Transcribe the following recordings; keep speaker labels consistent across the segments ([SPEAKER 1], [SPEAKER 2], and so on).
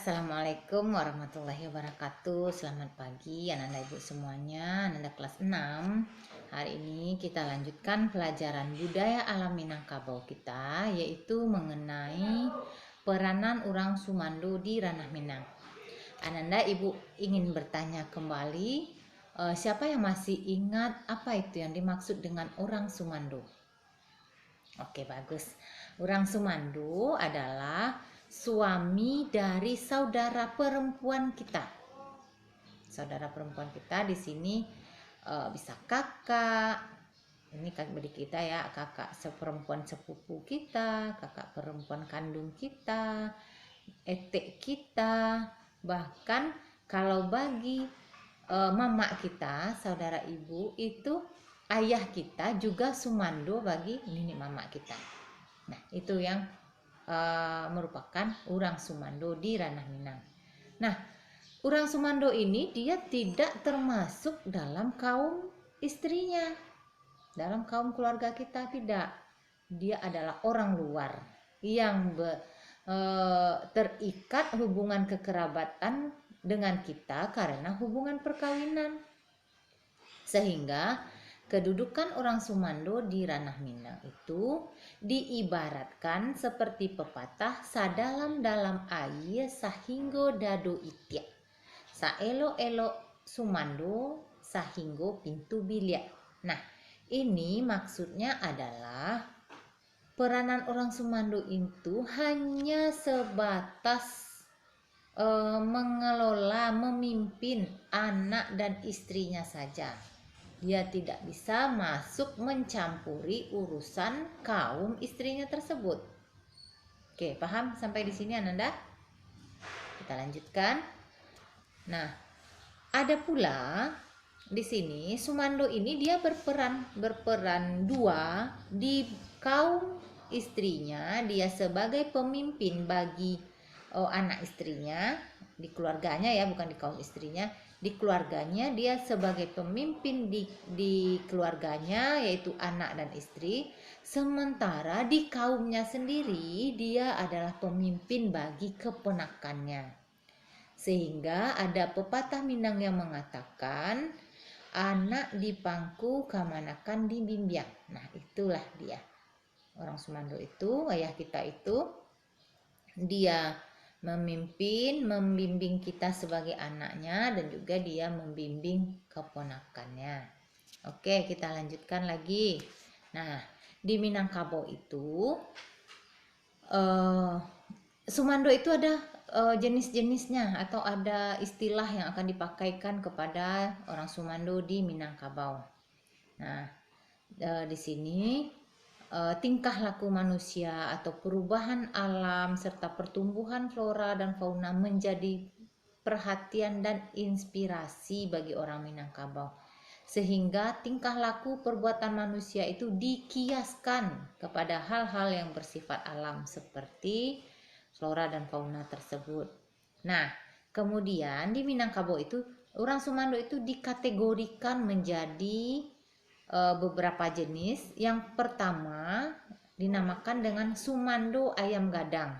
[SPEAKER 1] Assalamualaikum warahmatullahi wabarakatuh. Selamat pagi anak-anak ibu semuanya, anak kelas 6. Hari ini kita lanjutkan pelajaran budaya alam Minangkabau kita, yaitu mengenai peranan orang Sumando di Ranah Minang. Anak-anak ibu ingin bertanya kembali, siapa yang masih ingat apa itu yang dimaksud dengan orang Sumando? Oke, bagus. Orang Sumando adalah suami dari saudara perempuan kita. Saudara perempuan kita di sini bisa kakak, ini kakak beri kita ya, kakak seperempuan sepupu kita, kakak perempuan kandung kita, etek kita, bahkan kalau bagi mama kita, saudara ibu itu ayah kita juga Sumando bagi nenek mama kita. Nah, itu yang merupakan orang Sumando di Ranah Minang. Nah, orang Sumando ini dia tidak termasuk dalam kaum istrinya, dalam kaum keluarga kita tidak. Dia adalah orang luar yang terikat hubungan kekerabatan dengan kita karena hubungan perkawinan. Sehingga kedudukan orang Sumando di Ranah Minang itu diibaratkan seperti pepatah sadalam-dalam air sahinggo dado itia, saelo-elo Sumando sahinggo pintu biliak. Nah, ini maksudnya adalah peranan orang Sumando itu hanya sebatas mengelola, memimpin anak dan istrinya saja. Dia tidak bisa masuk mencampuri urusan kaum istrinya tersebut. Oke, paham sampai di sini Ananda? Kita lanjutkan. Nah, ada pula di sini Sumando ini dia berperan dua di kaum istrinya. Dia sebagai pemimpin bagi anak istrinya di keluarganya ya, bukan di kaum istrinya. Di keluarganya dia sebagai pemimpin di keluarganya, yaitu anak dan istri. Sementara di kaumnya sendiri dia adalah pemimpin bagi keponakannya. Sehingga ada pepatah Minang yang mengatakan anak di pangku kamanakan di bimbiang. Nah, itulah dia. Orang Sumando itu, ayah kita itu, dia membimbing kita sebagai anaknya dan juga dia membimbing keponakannya. Oke, kita lanjutkan lagi. Nah, di Minangkabau itu Sumando itu ada jenis-jenisnya atau ada istilah yang akan dipakaikan kepada orang Sumando di Minangkabau. Nah, di sini tingkah laku manusia atau perubahan alam serta pertumbuhan flora dan fauna menjadi perhatian dan inspirasi bagi orang Minangkabau, sehingga tingkah laku perbuatan manusia itu dikiaskan kepada hal-hal yang bersifat alam seperti flora dan fauna tersebut. Nah, kemudian di Minangkabau itu orang Sumando itu dikategorikan menjadi beberapa jenis. Yang pertama dinamakan dengan Sumando ayam gadang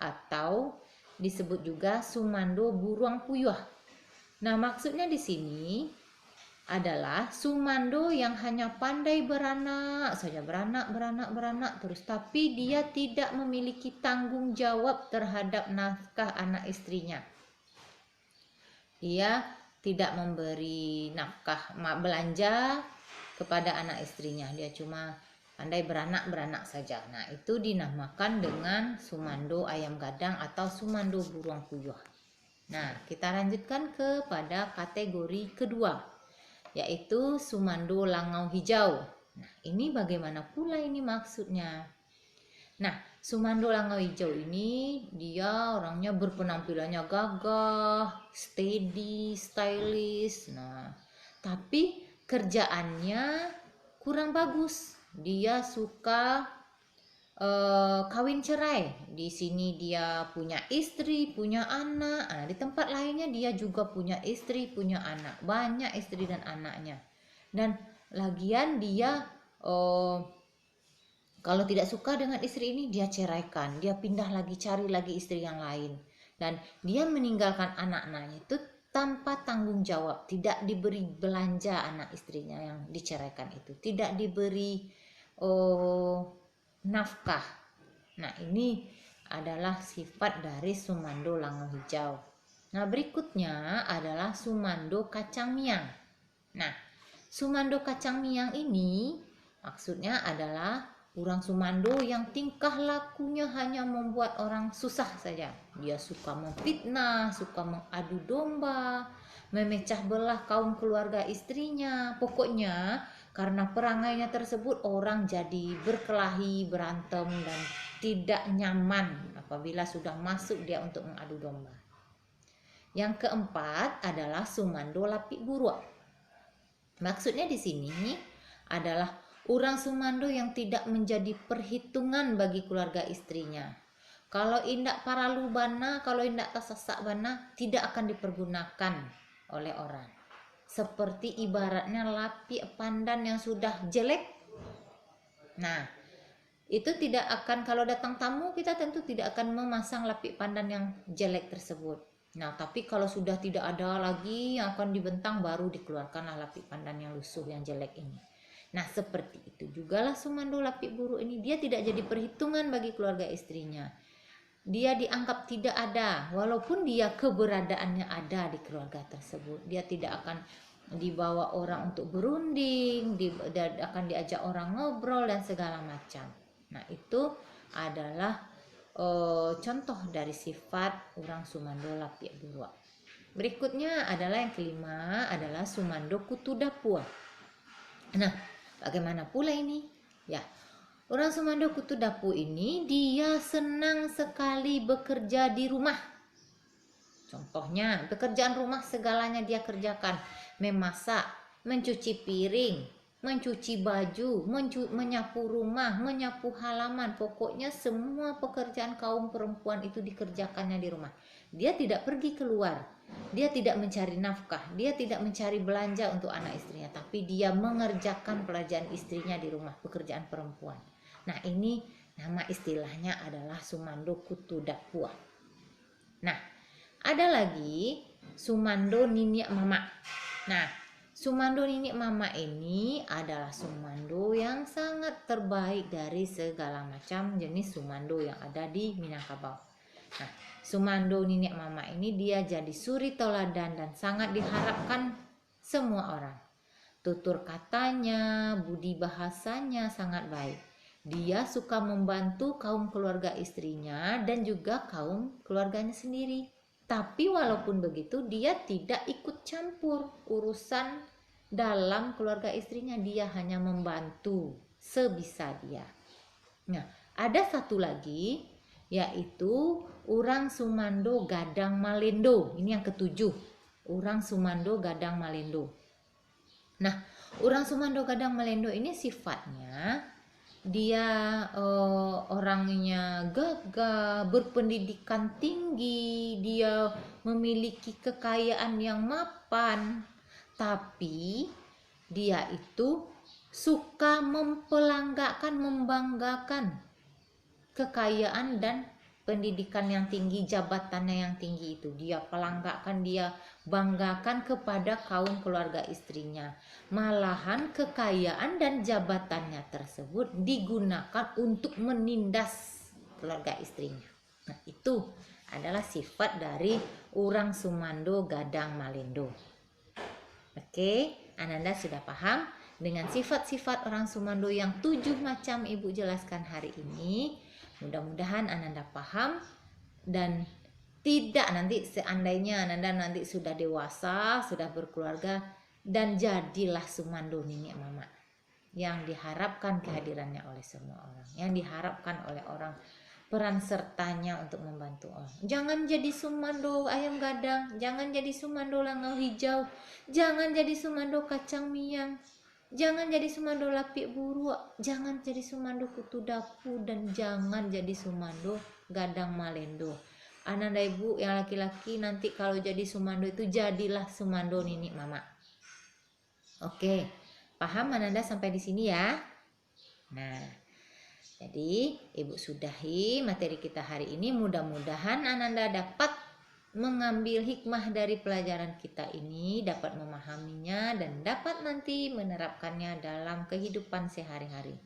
[SPEAKER 1] atau disebut juga Sumando buruang puyuh. Nah, maksudnya di sini adalah Sumando yang hanya pandai beranak saja, beranak terus, tapi dia tidak memiliki tanggung jawab terhadap nafkah anak istrinya. Dia tidak memberi nafkah belanja kepada anak istrinya, dia cuma pandai beranak saja. Nah, itu dinamakan dengan Sumando ayam gadang atau Sumando buruang puyuh. Nah, kita lanjutkan kepada kategori kedua, yaitu Sumando langau hijau. Nah, ini bagaimana pula ini maksudnya? Nah, Sumando langau hijau ini dia orangnya berpenampilannya gagah, steady, stylish. Nah, tapi kerjaannya kurang bagus. Dia suka kawin cerai. Di sini dia punya istri, punya anak. Nah, di tempat lainnya dia juga punya istri, punya anak. Banyak istri dan anaknya. Dan lagian dia kalau tidak suka dengan istri ini dia ceraikan. Dia pindah lagi, cari lagi istri yang lain. Dan dia meninggalkan anak-anaknya itu tanpa tanggung jawab, tidak diberi belanja anak istrinya yang diceraikan itu, tidak diberi nafkah. Nah, ini adalah sifat dari Sumando Lango Hijau. Nah, berikutnya adalah Sumando Kacang Miang. Nah, Sumando Kacang Miang ini maksudnya adalah orang Sumando yang tingkah lakunya hanya membuat orang susah saja. Dia suka memfitnah, suka mengadu domba, memecah belah kaum keluarga istrinya. Pokoknya karena perangainya tersebut orang jadi berkelahi, berantem, dan tidak nyaman apabila sudah masuk dia untuk mengadu domba. Yang keempat adalah Sumando Lapik Buruk. Maksudnya di sini adalah orang Sumando yang tidak menjadi perhitungan bagi keluarga istrinya. Kalau indak paralu bana, kalau indak tasasak bana, tidak akan dipergunakan oleh orang. Seperti ibaratnya lapi pandan yang sudah jelek. Nah, itu tidak akan, kalau datang tamu kita tentu tidak akan memasang lapi pandan yang jelek tersebut. Nah, tapi kalau sudah tidak ada lagi yang akan dibentang, baru dikeluarkanlah lapik pandan yang lusuh, yang jelek ini. Nah, seperti itu jugalah Sumando Lapik Buruk ini. Dia tidak jadi perhitungan bagi keluarga istrinya. Dia dianggap tidak ada, walaupun dia keberadaannya ada di keluarga tersebut. Dia tidak akan dibawa orang untuk berunding, akan diajak orang ngobrol dan segala macam. Nah, itu adalah contoh dari sifat orang Sumando Lapik Buruk. Berikutnya adalah yang kelima adalah Sumando Kutu Dapua. Nah, bagaimana pula ini? Ya, orang Sumando Kutu Dapua ini dia senang sekali bekerja di rumah. Contohnya, pekerjaan rumah segalanya dia kerjakan. Memasak, mencuci piring, mencuci baju, menyapu rumah, menyapu halaman. Pokoknya semua pekerjaan kaum perempuan itu dikerjakannya di rumah. Dia tidak pergi keluar. Dia tidak mencari nafkah. Dia tidak mencari belanja untuk anak istrinya. Tapi dia mengerjakan pekerjaan istrinya di rumah, pekerjaan perempuan. Nah, ini nama istilahnya adalah Sumando Kutu Dapua. Nah, ada lagi Sumando Niniak Mama. Nah, Sumando Niniak Mama ini adalah Sumando yang sangat terbaik dari segala macam jenis Sumando yang ada di Minangkabau. Nah, Sumando Niniak Mama ini dia jadi suri teladan dan sangat diharapkan semua orang. Tutur katanya, budi bahasanya sangat baik. Dia suka membantu kaum keluarga istrinya dan juga kaum keluarganya sendiri. Tapi walaupun begitu dia tidak ikut campur urusan dalam keluarga istrinya. Dia hanya membantu sebisa dia. Nah, ada satu lagi yaitu orang Sumando Gadang Malendo. Ini yang ketujuh, orang Sumando Gadang Malendo. Nah, orang Sumando Gadang Malendo ini sifatnya dia orangnya gagah, berpendidikan tinggi, dia memiliki kekayaan yang mapan, tapi dia itu suka membanggakan kekayaan dan pendidikan yang tinggi, jabatannya yang tinggi itu. Dia pelanggakan, dia banggakan kepada kaum keluarga istrinya. Malahan kekayaan dan jabatannya tersebut digunakan untuk menindas keluarga istrinya. Nah, itu adalah sifat dari orang Sumando Gadang Malendo. Oke, Ananda sudah paham dengan sifat-sifat orang Sumando yang 7 macam Ibu jelaskan hari ini. Mudah-mudahan Ananda paham dan tidak nanti seandainya Ananda nanti sudah dewasa, sudah berkeluarga, dan jadilah Sumando Niniak Mama yang diharapkan kehadirannya oleh semua orang, yang diharapkan oleh orang peran sertanya untuk membantu orang. Jangan jadi Sumando Ayam Gadang, jangan jadi Sumando Lango Hijau, jangan jadi Sumando Kacang Miang, jangan jadi Sumando Lapik Buruk, jangan jadi Sumando Kutu Dapua, dan jangan jadi Sumando Gadang Malendo. Ananda ibu yang laki-laki nanti kalau jadi Sumando itu jadilah Sumando Niniak Mama. Oke, paham Ananda sampai di sini ya? Nah, jadi ibu sudahi materi kita hari ini. Mudah-mudahan Ananda dapat mengambil hikmah dari pelajaran kita ini, dapat memahaminya dan dapat nanti menerapkannya dalam kehidupan sehari-hari.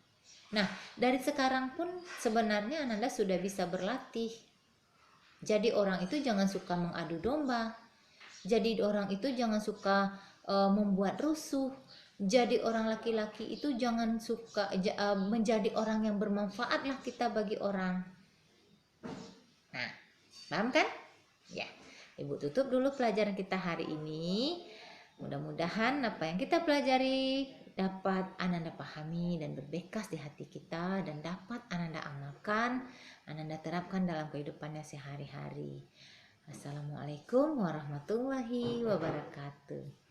[SPEAKER 1] Nah, dari sekarang pun sebenarnya Ananda sudah bisa berlatih. Jadi orang itu jangan suka mengadu domba. Jadi orang itu jangan suka membuat rusuh. Jadi orang laki-laki itu jangan suka menjadi orang yang bermanfaat lah kita bagi orang. Nah, paham kan? Ya, Ibu tutup dulu pelajaran kita hari ini. Mudah-mudahan apa yang kita pelajari dapat Ananda pahami dan berbekas di hati kita dan dapat Ananda amalkan, Ananda terapkan dalam kehidupannya sehari-hari. Assalamualaikum warahmatullahi wabarakatuh.